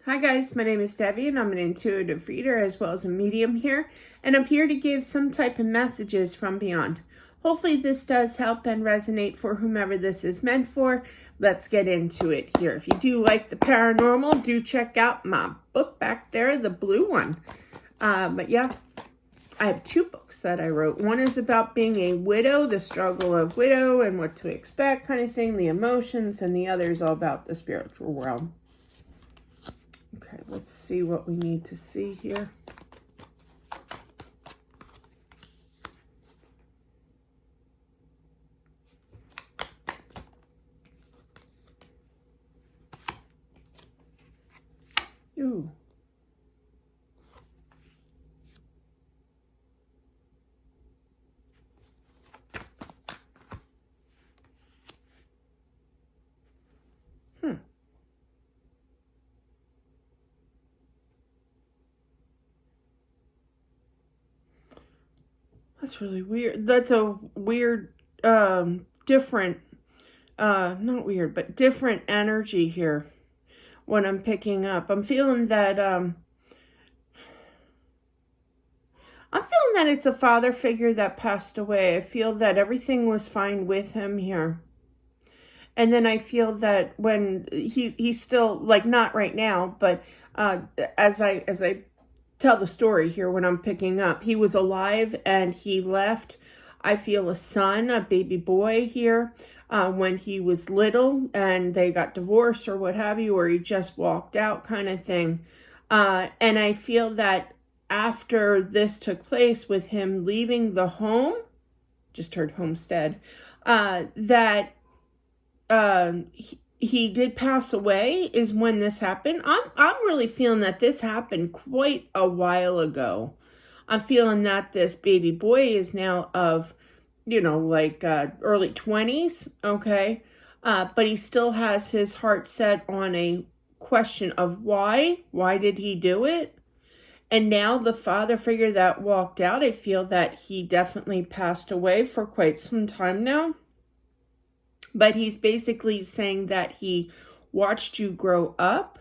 Hi guys, my name is Debbie and I'm an intuitive reader as well as a medium here, and I'm here to give some type of messages from beyond. Hopefully this does help and resonate for whomever this is meant for. Let's get into it here. If you do like the paranormal, do check out my book back there, the blue one. But yeah, I have two books that I wrote. One is about being a widow, the struggle of widow and what to expect kind of thing, the emotions, and the other is all about the spiritual realm. Okay, let's see what we need to see here. Ooh. That's really weird. That's a weird, different, not weird, but different energy here when I'm picking up. I'm feeling that, it's a father figure that passed away. I feel that everything was fine with him here. And then I feel that when he's still, like, not right now, but as I tell the story here when I'm picking up, he was alive and he left. I feel a son, a baby boy here, when he was little and they got divorced or what have you, or he just walked out kind of thing. And I feel that after this took place with him leaving the home, just heard homestead, that he did pass away is when this happened. I'm really feeling that this happened quite a while ago. I'm feeling that this baby boy is now of, early 20s, okay? But he still has his heart set on a question of why. Why did he do it? And now the father figure that walked out, I feel that he definitely passed away for quite some time now. But he's basically saying that he watched you grow up.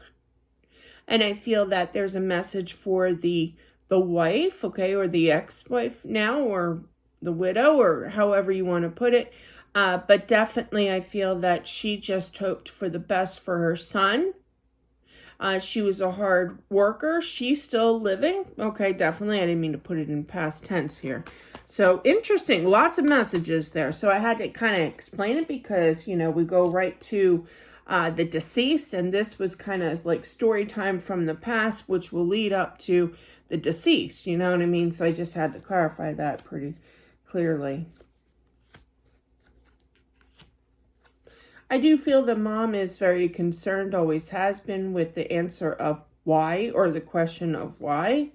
And I feel that there's a message for the wife, okay, or the ex-wife now, or the widow, or however you want to put it. But definitely I feel that she just hoped for the best for her son. She was a hard worker. She's still living. Okay, definitely. I didn't mean to put it in past tense here. So interesting. Lots of messages there. So I had to kind of explain it because, we go right to the deceased. And this was kind of like story time from the past, which will lead up to the deceased. You know what I mean? So I just had to clarify that pretty clearly. I do feel the mom is very concerned, always has been, with the answer of why, or the question of why.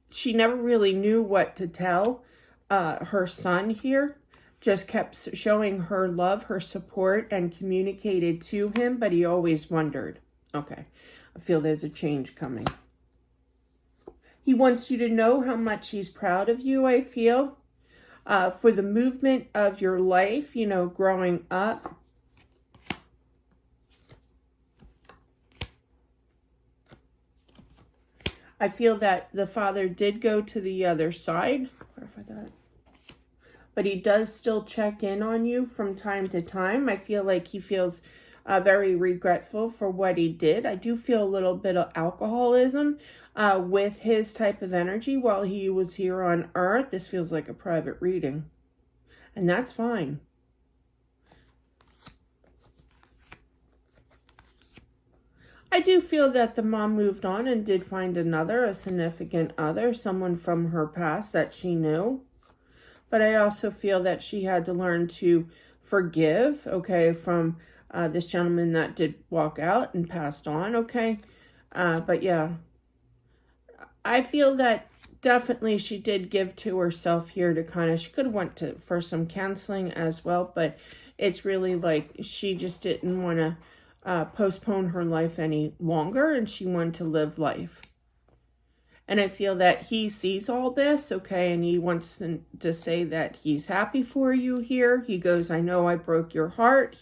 She never really knew what to tell her son here. Just kept showing her love, her support, and communicated to him, but he always wondered. Okay, I feel there's a change coming. He wants you to know how much he's proud of you, I feel. For the movement of your life, growing up. I feel that the father did go to the other side. Clarify that. But he does still check in on you from time to time. I feel like he feels very regretful for what he did. I do feel a little bit of alcoholism with his type of energy while he was here on Earth. This feels like a private reading. And that's fine. I do feel that the mom moved on and did find a significant other, someone from her past that she knew. But I also feel that she had to learn to forgive, okay, from this gentleman that did walk out and passed on, okay? But yeah, I feel that definitely she did give to herself here to kind of, she could have went for some counseling as well, but it's really like she just didn't want to postpone her life any longer, and she wanted to live life. And I feel that he sees all this, okay, and he wants to say that he's happy for you here. He goes, I know I broke your heart.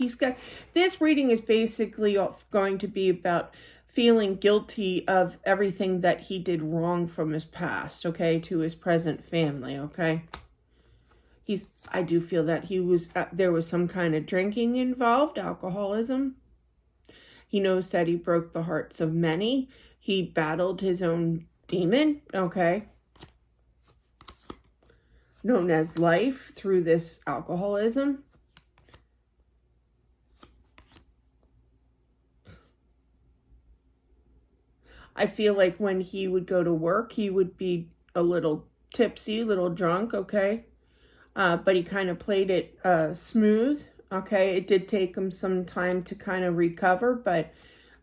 This reading is basically going to be about feeling guilty of everything that he did wrong from his past, okay, to his present family, okay? I do feel that there was some kind of drinking involved, alcoholism. He knows that he broke the hearts of many. He battled his own demon, okay, known as life, through this alcoholism. I feel like when he would go to work, he would be a little tipsy, a little drunk, okay? But he kind of played it smooth, okay? It did take him some time to kind of recover, but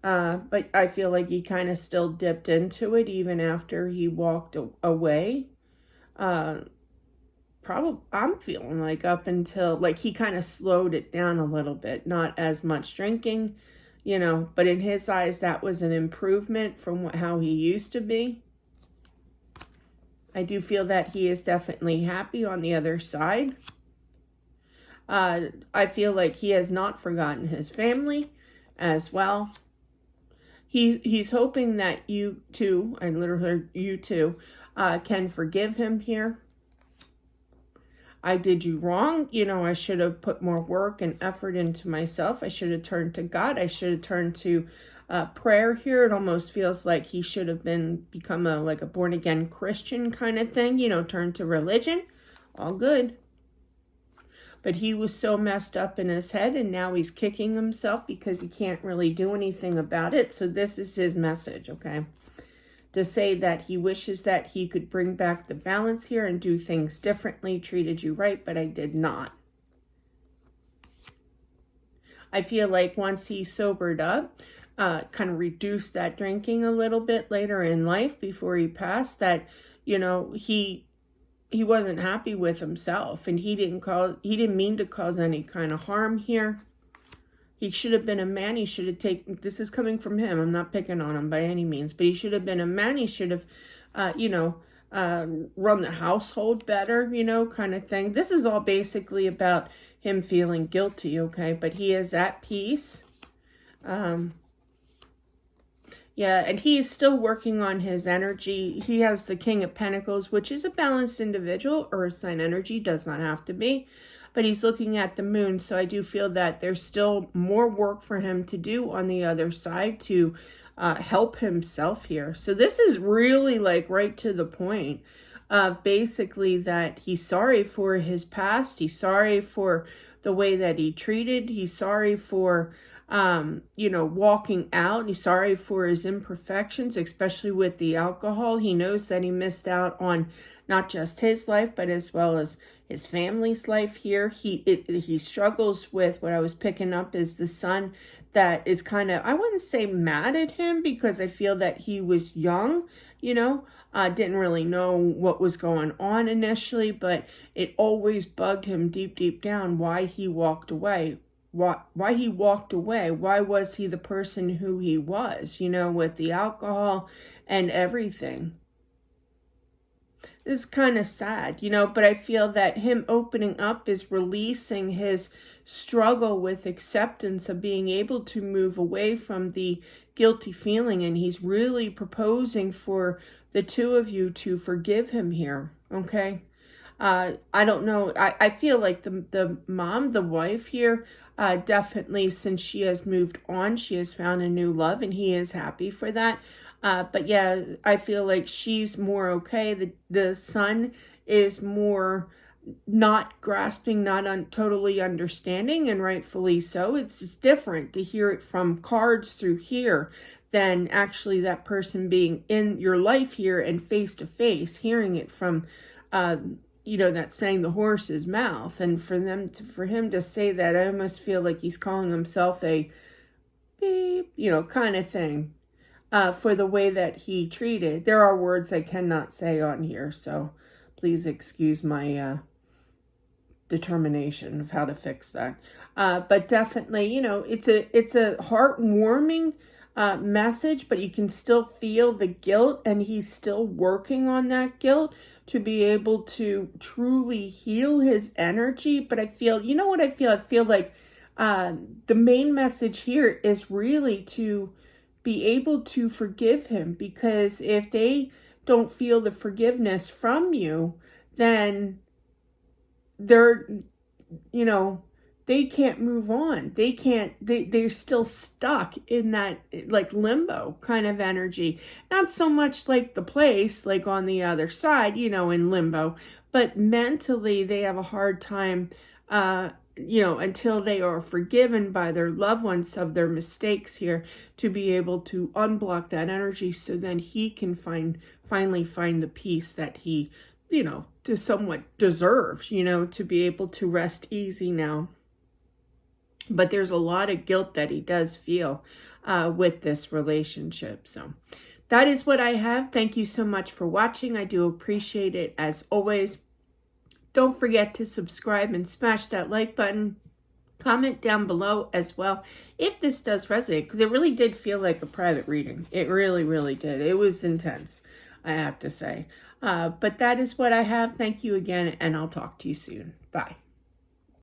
I feel like he kind of still dipped into it even after he walked away. Probably, I'm feeling like up until, like, he kind of slowed it down a little bit, not as much drinking, but in his eyes, that was an improvement from how he used to be. I do feel that he is definitely happy on the other side. I feel like he has not forgotten his family as well. He's hoping that you too, I literally heard you too, can forgive him here. I did you wrong. I should have put more work and effort into myself. I should have turned to God. I should have turned to prayer here. It almost feels like he should have become a born again Christian kind of thing, turn to religion. All good. But he was so messed up in his head, and now he's kicking himself because he can't really do anything about it. So this is his message, okay? To say that he wishes that he could bring back the balance here and do things differently, treated you right, but I did not. I feel like once he sobered up, kind of reduced that drinking a little bit later in life before he passed, that, he wasn't happy with himself, and he didn't mean to cause any kind of harm here. He should have been a man. He should have taken, this is coming from him. I'm not picking on him by any means, but he should have been a man. He should have, run the household better, kind of thing. This is all basically about him feeling guilty, okay? But he is at peace. Yeah, and he is still working on his energy. He has the King of Pentacles, which is a balanced individual. Earth sign energy, does not have to be. But he's looking at the moon, so I do feel that there's still more work for him to do on the other side to help himself here. So this is really right to the point of basically that he's sorry for his past. He's sorry for the way that he treated. He's sorry for, walking out. He's sorry for his imperfections, especially with the alcohol. He knows that he missed out on not just his life, but as well as his family's life here. He struggles with, what I was picking up is the son that is kind of, I wouldn't say mad at him, because I feel that he was young, didn't really know what was going on initially, but it always bugged him deep down why he walked away. Why he walked away? Why was he the person who he was, with the alcohol and everything? It's kind of sad, but I feel that him opening up is releasing his struggle with acceptance of being able to move away from the guilty feeling. And he's really proposing for the two of you to forgive him here, okay? I don't know. I feel like the mom, the wife here, definitely, since she has moved on, she has found a new love, and he is happy for that. But yeah, I feel like she's more okay. The son is more not grasping, not totally understanding, and rightfully so. It's different to hear it from cards through here than actually that person being in your life here and face to face, hearing it from, that saying, the horse's mouth. And for him to say that, I almost feel like he's calling himself a beep, kind of thing. For the way that he treated. There are words I cannot say on here, so please excuse my determination of how to fix that. But definitely, it's a heartwarming message, but you can still feel the guilt, and he's still working on that guilt to be able to truly heal his energy. But I feel, what I feel? I feel like the main message here is really to be able to forgive him, because if they don't feel the forgiveness from you, then they're, they can't move on. They're still stuck in that like limbo kind of energy. Not so much like the place, like on the other side, in limbo, but mentally they have a hard time, until they are forgiven by their loved ones of their mistakes here, to be able to unblock that energy, so then he can finally find the peace that he, to somewhat deserves, to be able to rest easy now. But there's a lot of guilt that he does feel with this relationship. So that is what I have. Thank you so much for watching. I do appreciate it as always. Don't forget to subscribe and smash that like button. Comment down below as well if this does resonate, because it really did feel like a private reading. It really, really did. It was intense, I have to say. But that is what I have. Thank you again, and I'll talk to you soon. Bye.